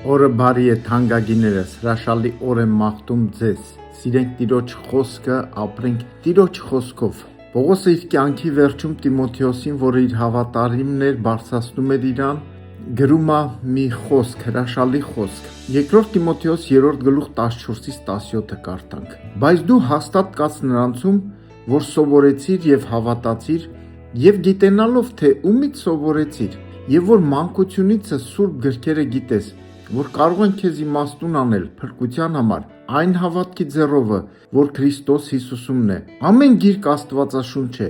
Օրը բարի է թանկագիներս, հրաշալի օր եմ մաղթում ձեզ, սիրենք Տիրոջ խոսքը, ապրենք Տիրոջ խոսքով։ Պողոսը իր կյանքի վերջում Տիմոթեոսին, որը իր հավատարիմն էր, բարձրացնում էր իրան, գրում է մի խոսք, հրաշալի խոսք։ Երկրորդ Տիմոթեոս 3:14-17 կարդանք։ Բայց դու հաստատ կաց նրանցում, որ սովորեցիր եւ հավատացիր, եւ գիտենալով, թե ումից սովորեցիր, եւ որ մանկությունիցս սուրբ գրքերը գիտես, որ կարող են քեզ իմաստուն անել փրկության համար, այն հավատքի ձեռովը, որ Քրիստոս Հիսուսումն է։ Ամեն գիրք Աստվածաշունչ է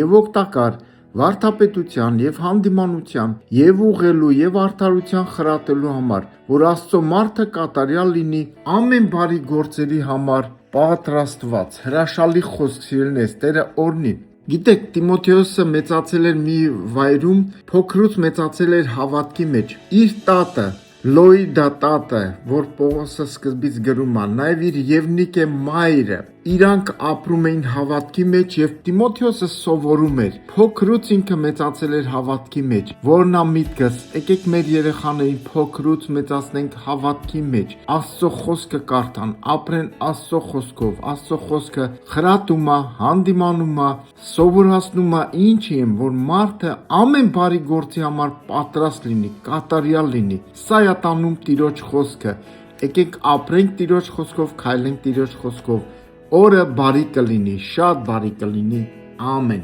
եւ օգտակար վարդապետության եւ հանդիմանության եւ ուղղելու եւ արդարության խրատելու համար, որ Աստծո մարդը կատարյալ լինի ամեն բարի գործերի համար պատրաստված։ Հրաշալի խոսք, սիրելիներս, Տերը օրհնի։ Գիտեք, Տիմոթեոսը մեծացել էր մի վայրում, փոքրուց մեծացել էր հավատքի մեջ։ Իր տատը Լոիդա տատը, որ Պողոսը սկզբից գրում է, նաև իր Եվնիկե մայրը, իրանք ապրում էին հավատքի մեջ եւ Տիմոթեոսը սովորում էր։ Փոքրուց ինքը մեծացել էր հավատքի մեջ։ Որն է միտքս, եկեք մեր երեխաներին փոքրուց մեծացնենք հավատքի մեջ։ Աստծո խոսքը կարդան, ապրեն Աստծո խոսքով։ Աստծո խոսքը խրատում է, հանդիմանում է, սովորացնում է ինչի եմ, որ մարդը ամեն բարի գործի համար պատրաստ լինի, կատարյալ լինի։ Սա է տանում Տիրոջ խոսքը։ Եկեք ապրենք Տիրոջ խոսքով, քայլենք Տիրոջ խոսքով։ Օրը բարի կլինի, շատ բարի կլինի։ Ամեն։